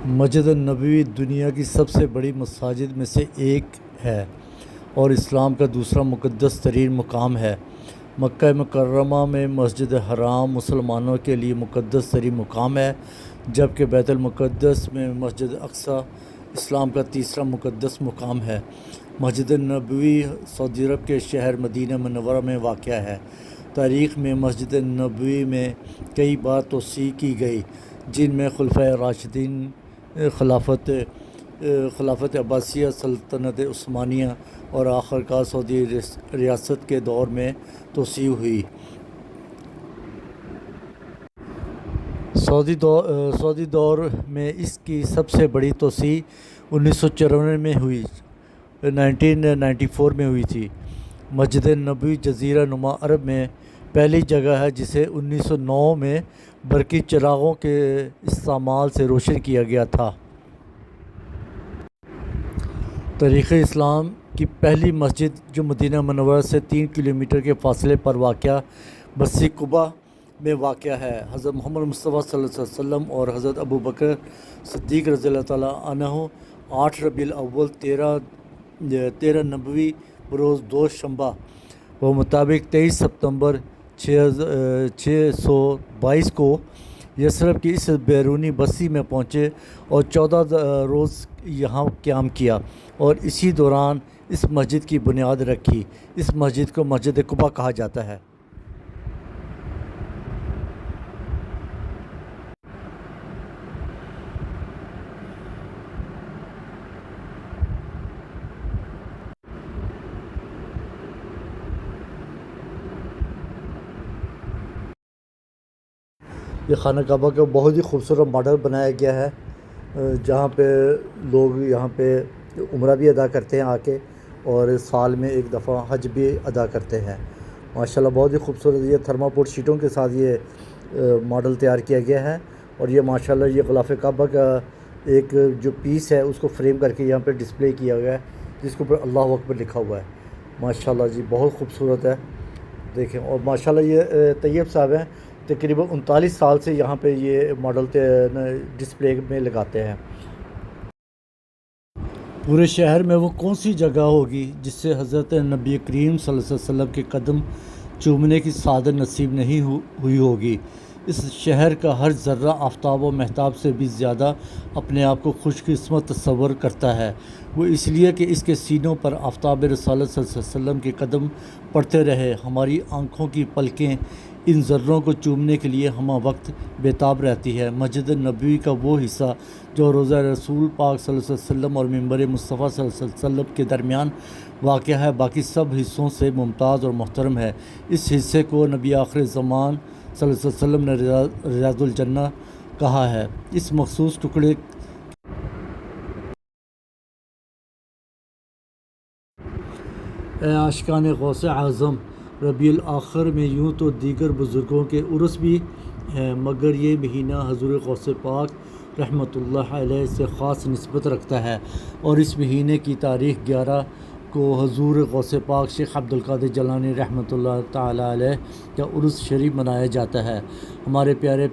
مسجد نبوی دنیا کی سب سے بڑی مساجد میں سے ایک ہے اور اسلام کا دوسرا مقدس ترین مقام ہے۔ مکہ مکرمہ میں مسجد حرام مسلمانوں کے لیے مقدس ترین مقام ہے، جبکہ بیت المقدس میں مسجد اقصی اسلام کا تیسرا مقدس مقام ہے۔ مسجد نبوی سعودی عرب کے شہر مدینہ منورہ میں واقع ہے۔ تاریخ میں مسجد نبوی میں کئی بار توسیع کی گئی، جن میں خلفائے راشدین، خلافت عباسیہ، سلطنت عثمانیہ اور آخرکار سعودی ریاست کے دور میں توسیع ہوئی۔ سعودی دور میں اس کی سب سے بڑی توسیع 1994 میں ہوئی 1994 میں ہوئی تھی۔ مسجد نبوی جزیرہ نما عرب میں پہلی جگہ ہے جسے 1909 میں برقی چراغوں کے استعمال سے روشن کیا گیا تھا۔ تاریخ اسلام کی پہلی مسجد جو مدینہ منورہ سے 3 کلومیٹر کے فاصلے پر واقع بستی قباء میں واقع ہے۔ حضرت محمد مصطفیٰ صلی اللہ علیہ وسلم اور حضرت ابوبکر صدیق رضی اللہ تعالیٰ عنہ 8 ربیع الاول 13 نبوی بروز دوشنبہ بمطابق 23 ستمبر 622 کو یثرب کی اس بیرونی بستی میں پہنچے اور 14 روز یہاں قیام کیا اور اسی دوران اس مسجد کی بنیاد رکھی۔ اس مسجد کو مسجد قباء کہا جاتا ہے۔ یہ خانہ کعبہ کا بہت ہی خوبصورت ماڈل بنایا گیا ہے، جہاں پہ لوگ یہاں پہ عمرہ بھی ادا کرتے ہیں آ کے، اور سال میں ایک دفعہ حج بھی ادا کرتے ہیں۔ ماشاءاللہ بہت ہی خوبصورت یہ تھرماپوٹ شیٹوں کے ساتھ یہ ماڈل تیار کیا گیا ہے، اور یہ ماشاءاللہ یہ غلاف کعبہ کا ایک جو پیس ہے اس کو فریم کر کے یہاں پہ ڈسپلے کیا گیا ہے، جس کے اوپر اللہ اکبر لکھا ہوا ہے۔ ماشاءاللہ جی بہت خوبصورت ہے، دیکھیں۔ اور ماشاءاللہ یہ طیب صاحب ہیں، تقریباً 39 سال سے یہاں پہ یہ ماڈل ڈسپلے میں لگاتے ہیں۔ پورے شہر میں وہ کون سی جگہ ہوگی جس سے حضرت نبی کریم صلی اللہ علیہ وسلم کے قدم چومنے کی سعادت نصیب نہیں ہوئی ہوگی۔ اس شہر کا ہر ذرہ آفتاب و مہتاب سے بھی زیادہ اپنے آپ کو خوش قسمت تصور کرتا ہے، وہ اس لیے کہ اس کے سینوں پر آفتاب رسالت صلی اللہ علیہ وسلم کے قدم پڑتے رہے۔ ہماری آنکھوں کی پلکیں ان ذروں کو چومنے کے لیے ہمہ وقت بےتاب رہتی ہے۔ مسجد نبوی کا وہ حصہ جو روضہ رسول پاک صلی اللہ علیہ وسلم اور منبر مصطفیٰ صلی اللہ علیہ وسلم کے درمیان واقع ہے، باقی سب حصوں سے ممتاز اور محترم ہے۔ اس حصے کو نبی آخر زمان صلی اللہ علیہ وسلم نے ریاض الجنہ کہا ہے۔ اس مخصوص ٹکڑے اے عاشقان غوث اعظم، ربیع الاخر میں یوں تو دیگر بزرگوں کے عرس بھی ہیں، مگر یہ مہینہ حضور غوث پاک رحمۃ اللہ علیہ سے خاص نسبت رکھتا ہے، اور اس مہینے کی تاریخ 11 کو حضور غوث پاک شیخ عبدالقادر جیلانی رحمۃ اللہ تعالیٰ علیہ کا عرس شریف منایا جاتا ہے۔ ہمارے پیارے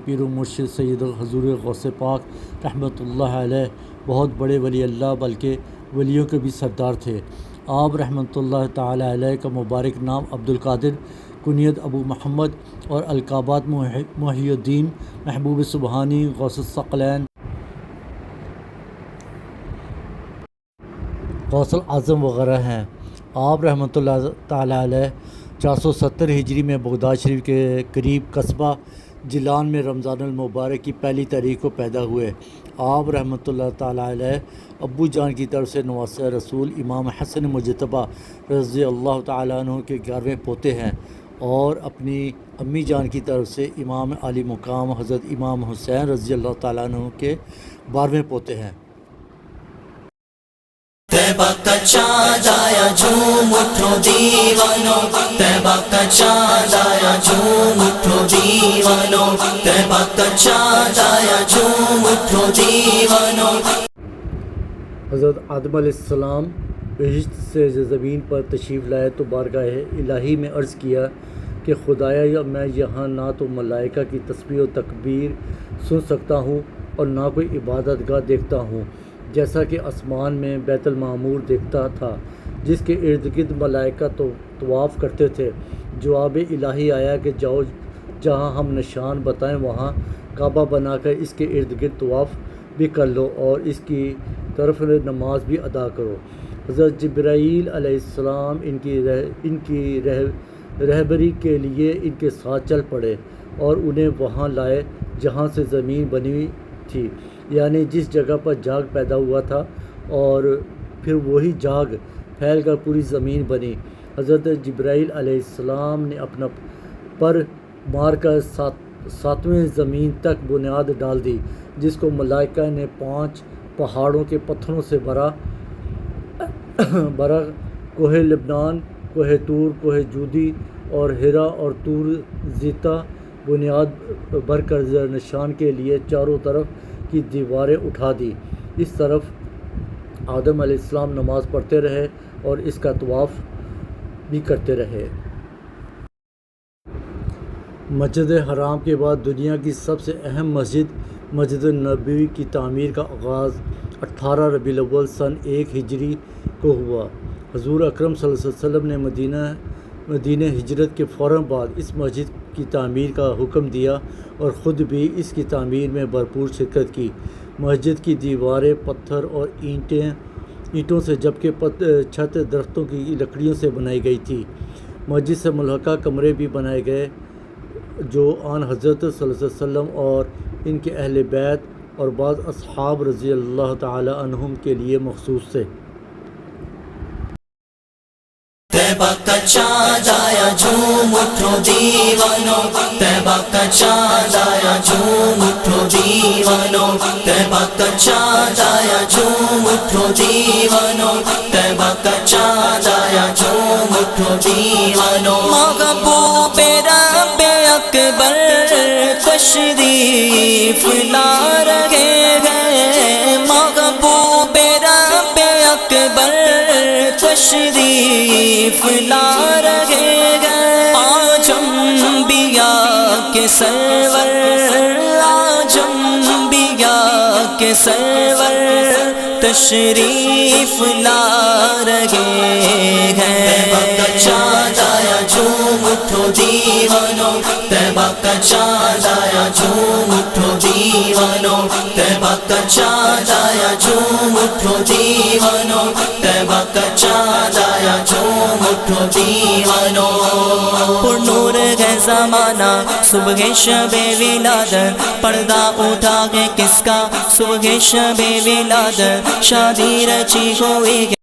پیر و مرشد سید حضور غوث پاک رحمۃ اللہ علیہ بہت بڑے ولی اللہ بلکہ ولیوں کے بھی سردار تھے۔ آپ رحمۃ اللہ تعالیٰ علیہ کا مبارک نام عبدالقادر، کنیت ابو محمد اور القابات محی الدین، محبوب سبحانی، غوث الثقلین، غوث الاعظم وغیرہ ہیں۔ آپ رحمۃ اللہ تعالیٰ علیہ 470 ہجری میں بغداد شریف کے قریب قصبہ جیلان میں رمضان المبارک کی پہلی تاریخ کو پیدا ہوئے۔ آپ رحمۃ اللہ تعالیٰ علیہ ابو جان کی طرف سے نواسہ رسول امام حسن مجتبیٰ رضی اللہ تعالیٰ عنہ کے 11ویں پوتے ہیں، اور اپنی امی جان کی طرف سے امام علی مقام حضرت امام حسین رضی اللہ تعالیٰ عنہ کے 12ویں پوتے ہیں۔ طیبہ کا چاند آیا جھوم اٹھو دیوانو، طیبہ کا چاند آیا جھوم اٹھو دیوانو، طیبہ کا چاند آیا جھوم اٹھو دیوانو۔ حضرت آدم علیہ السلام بہشت سے زمین پر تشریف لائے تو بارگاہ الہی میں عرض کیا کہ خدایا میں یہاں نہ تو ملائکہ کی تسبیح و تکبیر سن سکتا ہوں اور نہ کوئی عبادت گاہ دیکھتا ہوں، جیسا کہ آسمان میں بیت المعمور دیکھتا تھا جس کے ارد گرد ملائکہ طواف کرتے تھے۔ جواب الہی آیا کہ جاؤ، جہاں ہم نشان بتائیں وہاں کعبہ بنا کر اس کے ارد گرد طواف بھی کر لو اور اس کی طرف نماز بھی ادا کرو۔ حضرت جبرائیل علیہ السلام ان کی رہبری کے لیے ان کے ساتھ چل پڑے اور انہیں وہاں لائے جہاں سے زمین بنی تھی، یعنی جس جگہ پر جاگ پیدا ہوا تھا، اور پھر وہی جاگ پھیل کر پوری زمین بنی۔ حضرت جبرائیل علیہ السلام نے اپنا پر مار کر ساتویں زمین تک بنیاد ڈال دی، جس کو ملائکہ نے 5 پہاڑوں کے پتھروں سے بھرا کوہ لبنان، کوہ طور، کوہ جودی اور ہیرا اور طور زیتا بنیاد بھر کر نشان کے لیے چاروں طرف کی دیواریں اٹھا دی۔ اس طرف آدم علیہ السلام نماز پڑھتے رہے اور اس کا طواف بھی کرتے رہے۔ مسجد حرام کے بعد دنیا کی سب سے اہم مسجد نبوی کی تعمیر کا آغاز 18 ربیع الاول سن 1 ہجری کو ہوا۔ حضور اکرم صلی اللہ علیہ وسلم نے مدینہ ہجرت کے فوراً بعد اس مسجد کی تعمیر کا حکم دیا اور خود بھی اس کی تعمیر میں بھرپور شرکت کی۔ مسجد کی دیواریں پتھر اور اینٹوں سے جبکہ چھت درختوں کی لکڑیوں سے بنائی گئی تھی۔ مسجد سے ملحقہ کمرے بھی بنائے گئے جو آن حضرت صلی اللہ علیہ وسلم اور ان کے اہل بیت اور بعض اصحاب رضی اللہ تعالی عنہم کے لیے مخصوص تھے۔ طیبہ کا چاند آیا جھوم اٹھو دیوانو، طیبہ کا چاند آیا جھوم اٹھو دیوانو، طیبہ کا چاند آیا جھوم اٹھو دیوانو، طیبہ کا چاند آیا جھوم اٹھو دیوانو۔ محبوب رب اکبر تشریف لا رہے ہیں، محبوب رب اکبر تشریف لا رہے ہیں۔ آج انبیاء کے سرور، آج انبیاء کے سرور تشریف لا رہے ہیں۔ طیبہ کا چاند آیا جھوم اٹھو دیوانو، طیبہ کا چاند آیا جھوم اٹھو دیوانو، طیبہ کا چاند آیا جھوم اٹھو دیوانو، طیبہ کا چاند آیا جھوم اٹھو دیوانو۔ پر نور ہے زمانہ صبح شب ولادت، پردہ اٹھا ہے کس کا صبح شب ولادت، شادی رچی ہوئی